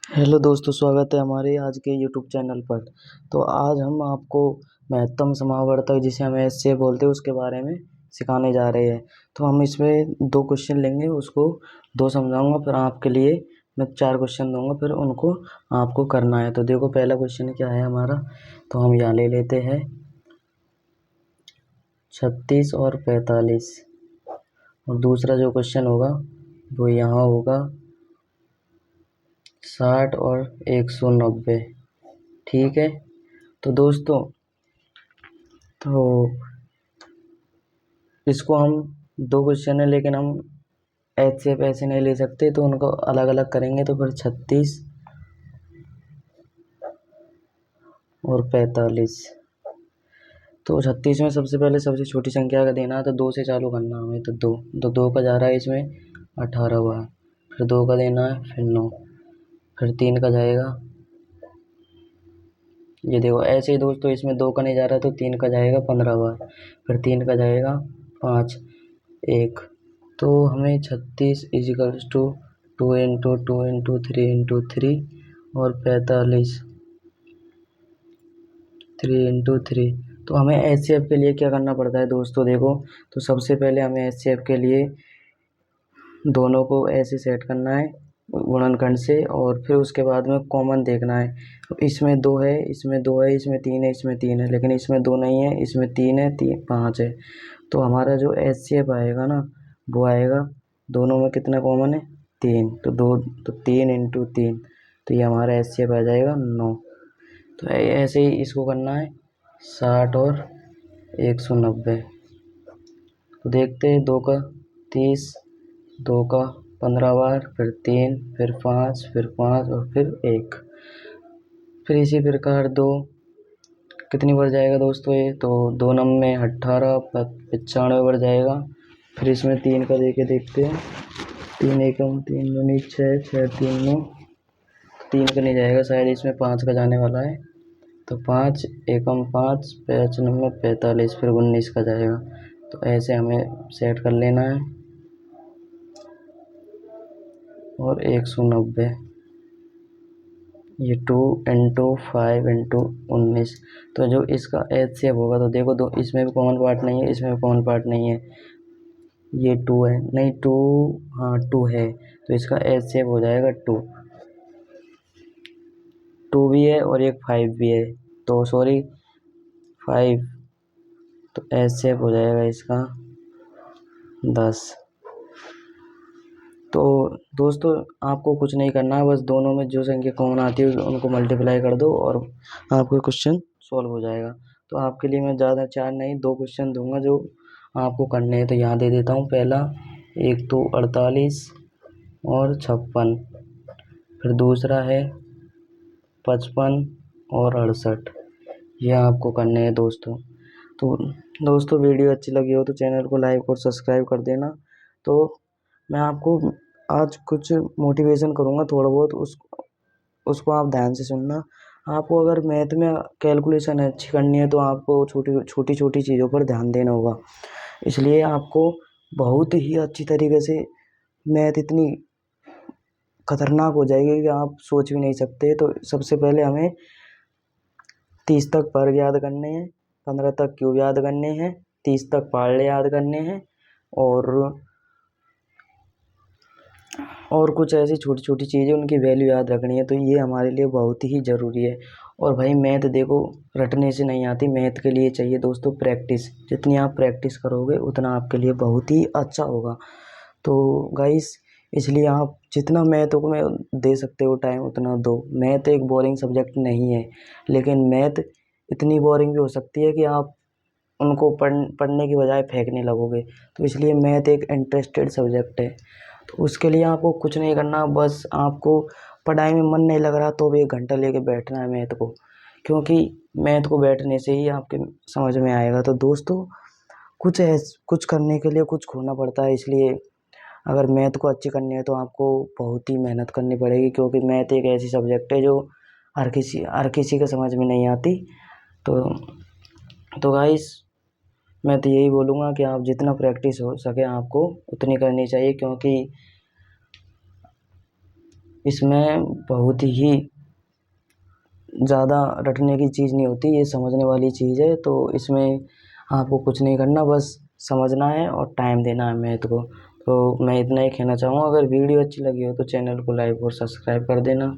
Hello दोस्तों, स्वागत है हमारे आज के यूट्यूब चैनल पर। तो आज हम आपको महत्तम समावर्तक जिसे हम एस से बोलते हैं उसके बारे में सिखाने जा रहे हैं। तो हम इसमें 2 क्वेश्चन लेंगे, उसको 2 समझाऊंगा, फिर आपके लिए मैं 4 क्वेश्चन दूंगा, फिर उनको आपको करना है। तो देखो पहला क्वेश्चन क्या है हमारा, तो हम यहाँ ले लेते हैं 36 और 45, और दूसरा जो क्वेश्चन होगा वो यहाँ होगा 60 और 190। ठीक है। तो दोस्तों, तो इसको हम 2 क्वेश्चन है, लेकिन हम एच से ऐसे नहीं ले सकते, तो उनको अलग अलग करेंगे। तो फिर 36 और 45। तो 36 में सबसे पहले सबसे छोटी संख्या का देना है, तो 2 से चालू करना हमें। तो 2 का जा रहा है इसमें 18 बार, फिर 2 का देना है, फिर 9, फिर 3 का जाएगा। ये देखो ऐसे ही दोस्तों, इसमें 2 का नहीं जा रहा तो 3 का जाएगा 15 बार, फिर 3 का जाएगा 5, 1। तो हमें 36 equals to 2 into 2 into 3 into 3 और 45 3 इंटू 3। तो हमें एच सी एफ के लिए क्या करना पड़ता है दोस्तों, देखो। तो सबसे पहले हमें एच सी एफ के लिए दोनों को ऐसे सेट करना है गुणनखंड से, और फिर उसके बाद में कॉमन देखना है। तो इसमें 2 है, इसमें 2 है, इसमें 3 है, इसमें 3 है, लेकिन इसमें 2 नहीं है, इसमें 3 है, 5 है। तो हमारा जो एच सी एफ आएगा ना, वो आएगा दोनों में कितना कॉमन है, 3। तो 2, तो 3 इंटू 3, तो ये हमारा एच सी एफ आ जाएगा 9। तो ऐसे ही इसको करना है 60 और 190। तो देखते हैं, 2 का 30, 2 का 15 बार, फिर 3, फिर 5, फिर 5 और फिर 1। फिर इसी प्रकार 2 कितनी बार जाएगा दोस्तों ये, तो 2 नंबर में 18, 95 बार जाएगा। फिर इसमें 3 का देके देखते हैं, 3 एकम 3 दूनी 6, 6 3 9। 3 का नहीं जाएगा शायद, इसमें 5 का जाने वाला है। तो 5 एकम 5, 5 नंबर 45, फिर 19 का जाएगा। तो ऐसे हमें सेट कर लेना है। और 190, ये 2 इंटू 5 इंटू 19। तो जो इसका एच सेप होगा, तो देखो दो, इसमें भी कॉमन पार्ट नहीं है, इसमें भी कॉमन पार्ट नहीं है। ये 2 है, नहीं 2, हाँ 2 है, तो इसका एच सेप हो जाएगा 2। 2 भी है और एक 5 भी है, तो सॉरी 5, तो एच सेप हो जाएगा इसका 10। तो दोस्तों, आपको कुछ नहीं करना है, बस दोनों में जो संख्या कॉमन आती है उनको मल्टीप्लाई कर दो और आपको क्वेश्चन सॉल्व हो जाएगा। तो आपके लिए मैं ज़्यादा 4 नहीं 2 क्वेश्चन दूंगा जो आपको करने हैं। तो यहाँ दे देता हूँ पहला, 1 तो 48 और 56, फिर दूसरा है 55 और 68। यह आपको करने हैं दोस्तों। तो दोस्तों, वीडियो अच्छी लगी हो तो चैनल को लाइक और सब्सक्राइब कर देना। तो मैं आपको आज कुछ मोटिवेशन करूँगा थोड़ा बहुत, उसको आप ध्यान से सुनना। आपको अगर मैथ में कैलकुलेशन अच्छी करनी है तो आपको छोटी छोटी चीज़ों पर ध्यान देना होगा। इसलिए आपको बहुत ही अच्छी तरीके से मैथ इतनी खतरनाक हो जाएगी कि आप सोच भी नहीं सकते। तो सबसे पहले हमें 30 तक वर्ग याद करने हैं, 15 तक क्यूब याद करने हैं, 30 तक पार्ले याद करने हैं, और कुछ ऐसी छोटी छोटी चीज़ें उनकी वैल्यू याद रखनी है। तो ये हमारे लिए बहुत ही ज़रूरी है। और भाई मैथ देखो रटने से नहीं आती, मैथ के लिए चाहिए दोस्तों प्रैक्टिस। जितनी आप प्रैक्टिस करोगे उतना आपके लिए बहुत ही अच्छा होगा। तो गाइस, इसलिए आप जितना मैथ को में दे सकते हो टाइम उतना दो। मैथ एक बोरिंग सब्जेक्ट नहीं है, लेकिन मैथ इतनी बोरिंग भी हो सकती है कि आप उनको पढ़ने की बजाय फेंकने लगोगे। तो इसलिए मैथ एक इंटरेस्टेड सब्जेक्ट है। तो उसके लिए आपको कुछ नहीं करना, बस आपको पढ़ाई में मन नहीं लग रहा तो भी 1 घंटा लेके बैठना है मैथ को, क्योंकि मैथ को बैठने से ही आपके समझ में आएगा। तो दोस्तों, कुछ करने के लिए कुछ खोना पड़ता है, इसलिए अगर मैथ को अच्छी करनी है तो आपको बहुत ही मेहनत करनी पड़ेगी, क्योंकि मैथ एक ऐसी सब्जेक्ट है जो हर किसी के समझ में नहीं आती। तो गाइस, मैं तो यही बोलूँगा कि आप जितना प्रैक्टिस हो सके आपको उतनी करनी चाहिए, क्योंकि इसमें बहुत ही ज़्यादा रटने की चीज़ नहीं होती, ये समझने वाली चीज़ है। तो इसमें आपको कुछ नहीं करना, बस समझना है और टाइम देना है मैथ को। तो मैं इतना ही कहना चाहूँगा। अगर वीडियो अच्छी लगी हो तो चैनल को लाइक और सब्सक्राइब कर देना।